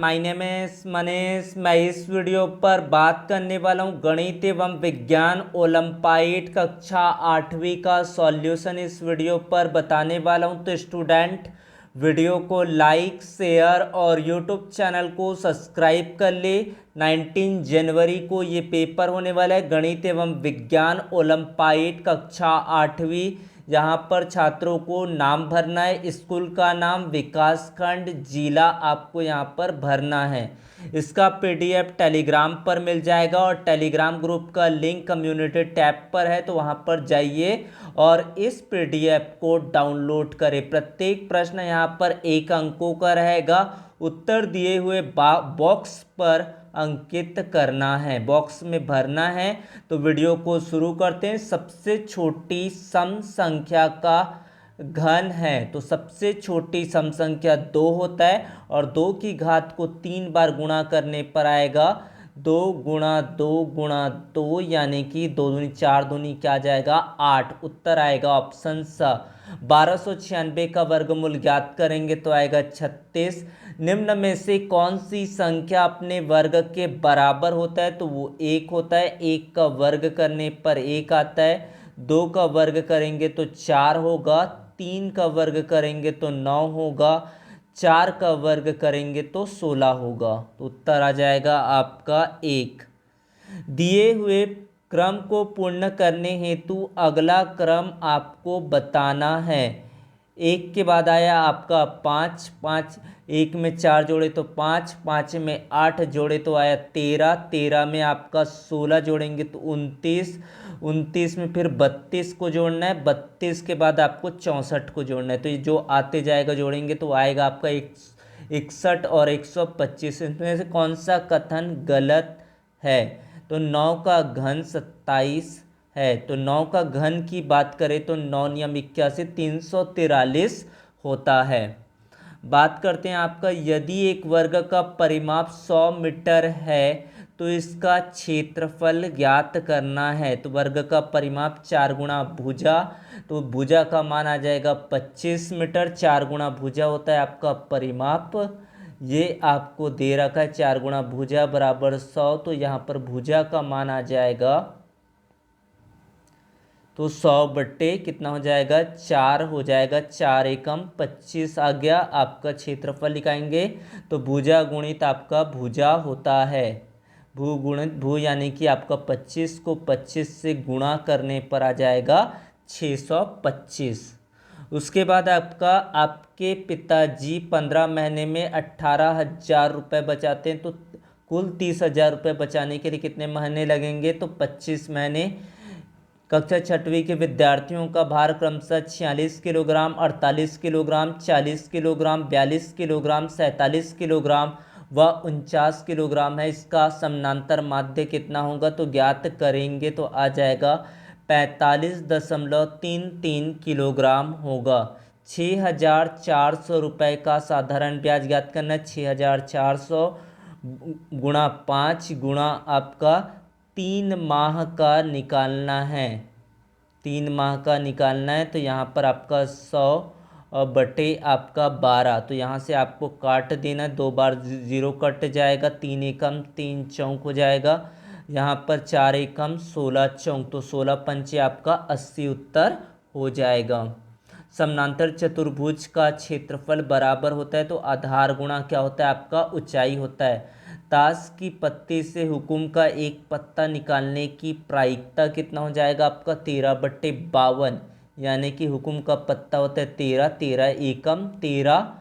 My name is Manish. मैं इस video पर बात करने वाला हूँ गणित एवं विज्ञान ओलंपाइड कक्षा 8वीं का सॉल्यूशन इस वीडियो पर बताने वाला हूँ। तो स्टूडेंट वीडियो को लाइक शेयर और यूट्यूब चैनल को सब्सक्राइब कर ले। 19 जनवरी को ये पेपर होने वाला है गणित एवं विज्ञान ओलंपाइड कक्षा 8वीं, यहाँ पर छात्रों को नाम भरना है। स्कूल का नाम, विकासखंड, जिला आपको यहाँ पर भरना है। इसका पीडीएफ टेलीग्राम पर मिल जाएगा और टेलीग्राम ग्रुप का लिंक कम्युनिटी टैब पर है, तो वहाँ पर जाइए और इस पीडीएफ को डाउनलोड करें। प्रत्येक प्रश्न यहाँ पर 1 अंकों का रहेगा। उत्तर दिए हुए बॉक्स पर अंकित करना है, बॉक्स में भरना है। तो वीडियो को शुरू करते हैं। सबसे छोटी सम संख्या का घन है, तो सबसे छोटी सम संख्या 2 होता है और 2 की घात को 3 बार गुणा करने पर आएगा 2 गुणा 2 गुणा 2, यानी कि 2 दूनी 4, दूनी क्या जाएगा 8। उत्तर आएगा ऑप्शन स। 1296 का वर्गमूल ज्ञात करेंगे तो आएगा 36। निम्न में से कौन सी संख्या अपने वर्ग के बराबर होता है, तो वो 1 होता है। 1 का वर्ग करने पर 1 आता है। 2 का वर्ग करेंगे तो 4 होगा। 3 का वर्ग करेंगे तो 9 होगा। 4 का वर्ग करेंगे तो 16 होगा। तो उत्तर आ जाएगा आपका 1। दिए हुए क्रम को पूर्ण करने हेतु अगला क्रम आपको बताना है। 1 के बाद आया आपका 5, 5 1 में 4 जोड़े तो 5, 5 में 8 जोड़े तो आया 13, 13 में आपका 16 जोड़ेंगे तो 29, 29 में फिर 32 को जोड़ना है। 32 के बाद आपको 64 को जोड़ना है। तो ये जो आते जाएगा जोड़ेंगे तो आएगा आपका 61 और 125। इसमें से कौन सा कथन गलत है, तो 9 का घन 27 है। तो 9 का घन की बात करें तो 9 नियम 81 343 होता है। बात करते हैं आपका, यदि एक वर्ग का परिमाप 100 मीटर है तो इसका क्षेत्रफल ज्ञात करना है। तो वर्ग का परिमाप 4 गुणा भुजा, तो भुजा का मान आ जाएगा 25 मीटर। 4 गुणा भुजा होता है आपका परिमाप, ये आपको दे रखा है 4 गुणा भुजा बराबर 100। तो यहाँ पर भुजा का मान आ जाएगा तो 100 बट्टे कितना हो जाएगा 4 हो जाएगा। 4 एकम 25 आ गया। आपका क्षेत्रफल लिखाएंगे तो भुजा गुणित आपका भुजा होता है। भू गुणित भू, यानी कि आपका 25 को 25 से गुणा करने पर आ जाएगा 625। उसके बाद आपका, आपके पिताजी 15 महीने में 18,000 रुपये बचाते हैं, तो कुल 30,000 रुपये बचाने के लिए कितने महीने लगेंगे, तो 25 महीने। कक्षा 6वीं के विद्यार्थियों का भार क्रमशः 46 kilogram, 48 kilogram, 40 kilogram, 42 kilogram, 47 kilogram व 49 किलोग्राम है। इसका समानांतर माध्य कितना होगा, तो ज्ञात करेंगे तो आ जाएगा 45.33 किलोग्राम होगा। 6,400 रुपये का साधारण ब्याज ज्ञात करना है। 6,400 गुणा 5 गुणा आपका 3 माह का निकालना है। 3 माह का निकालना है, तो यहाँ पर आपका 100 बटे आपका 12, तो यहाँ से आपको काट देना, 2 बार 0 कट जाएगा। 3 एकम 3 चौक हो जाएगा। यहाँ पर 4 एकम 16 चौक, तो 16 पंचे आपका 80 उत्तर हो जाएगा। समानांतर चतुर्भुज का क्षेत्रफल बराबर होता है, तो आधार गुणा क्या होता है आपका ऊंचाई होता है। ताश की पत्ती से हुकुम का एक पत्ता निकालने की प्रायिकता कितना हो जाएगा आपका 13/52, यानी कि हुकुम का पत्ता होता है 13, 13 एकम 13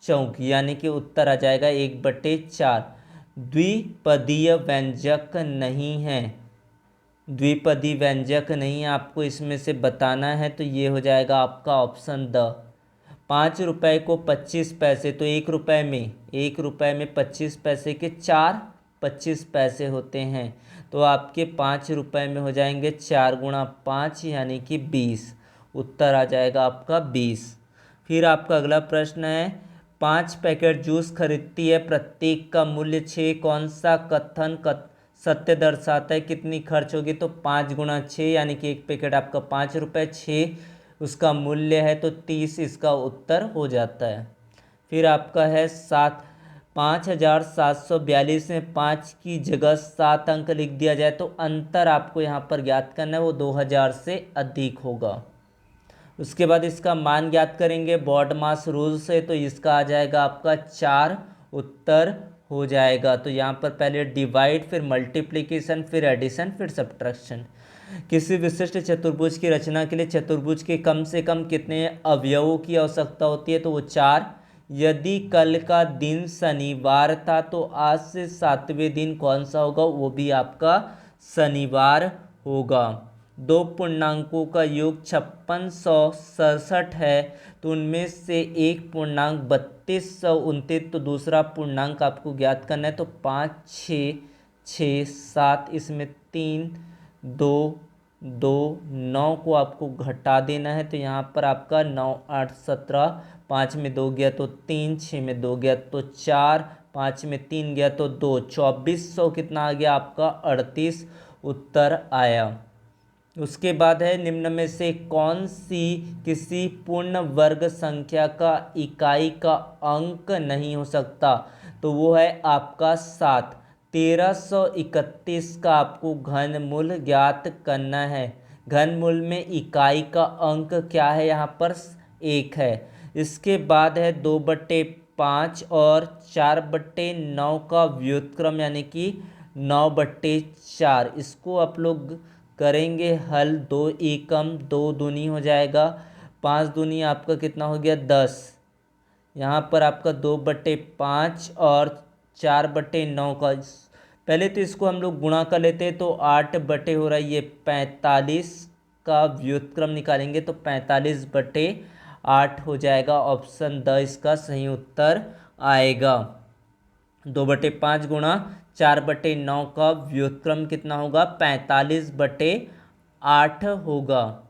चौक, यानी कि उत्तर आ जाएगा 1/4। द्विपदीय व्यंजक नहीं है, द्विपदी व्यंजक नहीं है, आपको इसमें से बताना है, तो ये हो जाएगा आपका ऑप्शन द। 5 रुपये को 25 पैसे, तो 1 रुपये में 25 पैसे के 4 25 पैसे होते हैं, तो आपके 5 रुपये में हो जाएंगे 4 गुणा 5, यानी कि 20। उत्तर आ जाएगा आपका 20। फिर आपका अगला प्रश्न है, 5 पैकेट जूस खरीदती है, प्रत्येक का मूल्य 6, कौन सा कथन सत्य दर्शाता है, कितनी खर्च होगी, तो 5 गुणा 6, यानी कि 1 पैकेट आपका 5 रुपये, 6 उसका मूल्य है तो 30 इसका उत्तर हो जाता है। फिर आपका है 7 5742 में 5 की जगह 7 अंक लिख दिया जाए तो अंतर आपको यहाँ पर ज्ञात करना है, वो 2000 से अधिक होगा। उसके बाद इसका मान ज्ञात करेंगे बॉड मास रूल से, तो इसका आ जाएगा आपका 4 उत्तर हो जाएगा। तो यहाँ पर पहले डिवाइड, फिर मल्टीप्लिकेशन, फिर एडिशन, फिर सब्ट्रैक्शन। किसी विशिष्ट चतुर्भुज की रचना के लिए चतुर्भुज के कम से कम कितने अवयवों की आवश्यकता होती है, तो वो 4। यदि कल का दिन शनिवार था तो आज से 7वें दिन कौन सा होगा, वो भी आपका शनिवार होगा। दो पूर्णांकों का योग 5667 है, तो उनमें से एक पूर्णांक 3229, तो दूसरा पूर्णांक आपको ज्ञात करना है। तो 5 6 6 7, इसमें 3 2 2 9 को आपको घटा देना है, तो यहाँ पर आपका 9 8 17, 5 में 2 गया तो 3, 6 में 2 गया तो 4, 5 में 3 गया तो 2, 2400 कितना आ गया आपका 38 उत्तर आया। उसके बाद है निम्न में से कौन सी किसी पूर्ण वर्ग संख्या का इकाई का अंक नहीं हो सकता, तो वो है आपका 7। 1331 का आपको घनमूल ज्ञात करना है। घनमूल में इकाई का अंक क्या है, यहाँ पर 1 है। इसके बाद है 2/5 और 4/9 का व्युत्क्रम यानी कि 9/4। इसको आप लोग करेंगे हल, 2 एकम 2 दूनी हो जाएगा, 5 दूनी आपका कितना हो गया 10। यहाँ पर आपका 2/5 और 4/9 का, पहले तो इसको हम लोग गुणा कर लेते हैं, तो 8 बटे हो रहा है ये 45 का व्युत्क्रम निकालेंगे तो 45/8 हो जाएगा। ऑप्शन द इसका सही उत्तर आएगा। 2/5 गुणा 4/9 का व्युत्क्रम कितना होगा, 45/8 होगा।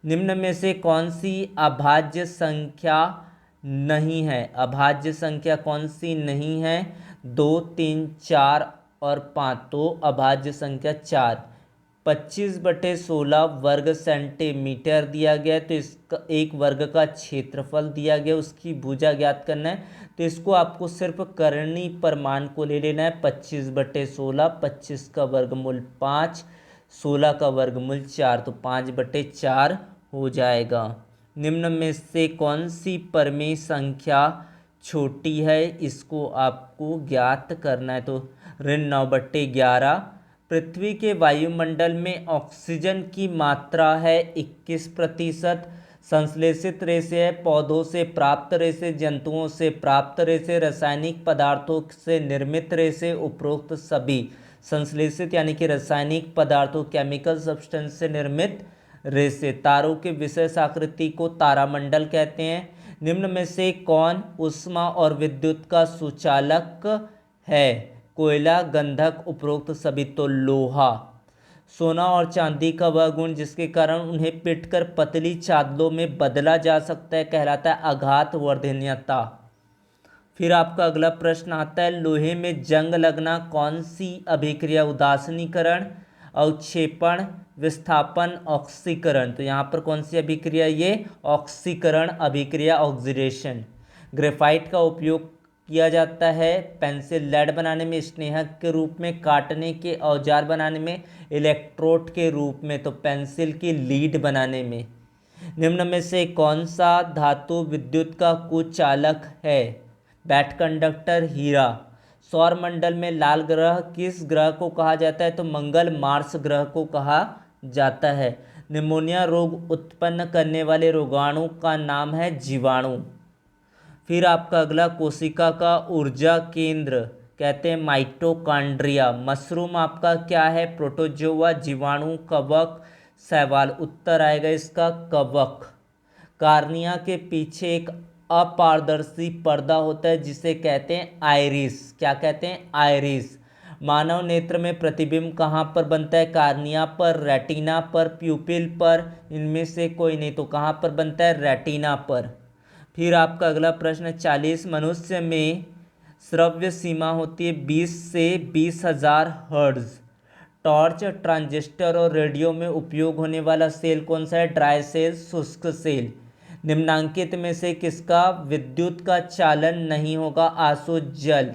निम्न में से कौन सी अभाज्य संख्या नहीं है, अभाज्य संख्या कौन सी नहीं है, 2 3 4 और 5, तो अभाज्य संख्या 4। 25/16 वर्ग सेंटीमीटर दिया गया, तो इसका एक वर्ग का क्षेत्रफल दिया गया, उसकी भुजा ज्ञात करना है। तो इसको आपको सिर्फ करणीय परिमाण को ले लेना है, 25/16, 25 का वर्गमूल 5, 16 का वर्गमूल 4, तो 5/4 हो जाएगा। निम्न में से कौन सी परिमेय संख्या छोटी है, इसको आपको ज्ञात करना है। तो ऋण 9/11। पृथ्वी के वायुमंडल में ऑक्सीजन की मात्रा है 21%। संश्लेषित रेशे है पौधों से प्राप्त रेशे, जंतुओं से प्राप्त रेशे, रासायनिक पदार्थों से निर्मित रेशे। उपरोक्त सभी संश्लेषित यानी कि रासायनिक पदार्थों केमिकल सब्सटेंस से निर्मित रेशे। तारों के विशेष आकृति को तारामंडल कहते हैं। निम्न में से कौन ऊष्मा और विद्युत का सुचालक है, कोयला, गंधक, उपरोक्त सभी तो लोहा। सोना और चांदी का वह गुण जिसके कारण उन्हें पीटकर पतली चादरों में बदला जा सकता है कहलाता है आघातवर्धनीयता। फिर आपका अगला प्रश्न आता है, लोहे में जंग लगना कौन सी अभिक्रिया, उदासीनीकरण, अवक्षेपण, विस्थापन, ऑक्सीकरण। तो यहाँ पर कौन सी अभिक्रिया, ये ऑक्सीकरण अभिक्रिया, ऑक्सीडेशन। ग्रेफाइट का उपयोग किया जाता है पेंसिल लेड बनाने में, स्नेहक के रूप में, काटने के औजार बनाने में, इलेक्ट्रोड के रूप में, तो पेंसिल की लीड बनाने में। निम्न में से कौन सा धातु विद्युत का कुचालक है, बैट कंडक्टर, हीरा। सौरमंडल में लाल ग्रह किस ग्रह को कहा जाता है, तो मंगल, मार्स ग्रह को कहा जाता है। निमोनिया रोग उत्पन्न करने वाले रोगाणु का नाम है जीवाणु। फिर आपका अगला कोशिका का ऊर्जा केंद्र कहते हैं माइटोकॉन्ड्रिया। मशरूम आपका क्या है, प्रोटोजोआ, जीवाणु, कवक, शैवाल। उत्तर आएगा इसका कवक। कार्निया के पीछे एक अपारदर्शी पर्दा होता है जिसे कहते हैं आइरिस। क्या कहते हैं, आइरिस। मानव नेत्र में प्रतिबिंब कहाँ पर बनता है, कार्निया पर, रेटिना पर, प्यूपिल पर, इनमें से कोई नहीं, तो कहाँ पर बनता है, रेटिना पर। फिर आपका अगला प्रश्न 40, मनुष्य में श्रव्य सीमा होती है 20 से 20,000 हर्ट्ज। टॉर्च, ट्रांजिस्टर और रेडियो में उपयोग होने वाला सेल कौन सा है, ड्राई सेल, शुष्क सेल। निम्नांकित में से किसका विद्युत का चालन नहीं होगा? आसो जल।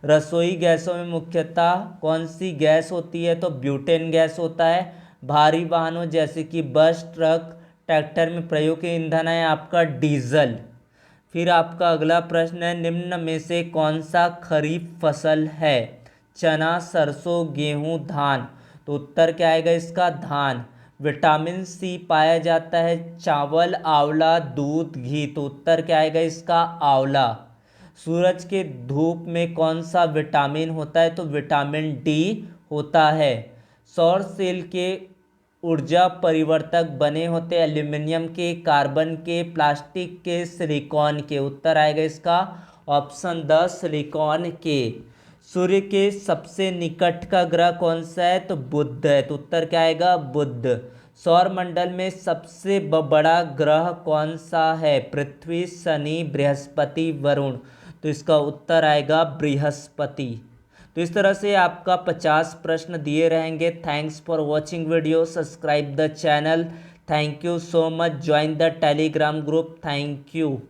रसोई गैसों में मुख्यतः कौन सी गैस होती है? तो ब्यूटेन गैस होता है। भारी वाहनों जैसे कि बस, ट्रक, ट्रैक्टर में प्रयोग ईंधन है आपका डीजल। फिर आपका अगला प्रश्न है, निम्न में से कौन सा खरीफ फसल है? चना, सरसों, गेहूं, धान। तो उत्तर क्या आएगा इसका? धान। विटामिन सी पाया जाता है चावल, आंवला, दूध, घी। तो उत्तर क्या आएगा इसका? आंवला। सूरज के धूप में कौन सा विटामिन होता है? तो विटामिन डी होता है। सौर सेल के ऊर्जा परिवर्तक बने होते हैं एल्यूमिनियम के, कार्बन के, प्लास्टिक के, सिलिकॉन के। उत्तर आएगा इसका ऑप्शन द सिलिकॉन के। सूर्य के सबसे निकट का ग्रह कौन सा है? तो बुध है। तो उत्तर क्या आएगा? बुध। सौर मंडल में सबसे बड़ा ग्रह कौन सा है? पृथ्वी, शनि, बृहस्पति, वरुण। तो इसका उत्तर आएगा बृहस्पति। तो इस तरह से आपका 50 प्रश्न दिए रहेंगे। Thanks for watching video. Subscribe the channel. Thank you so much. Join the Telegram group. Thank you.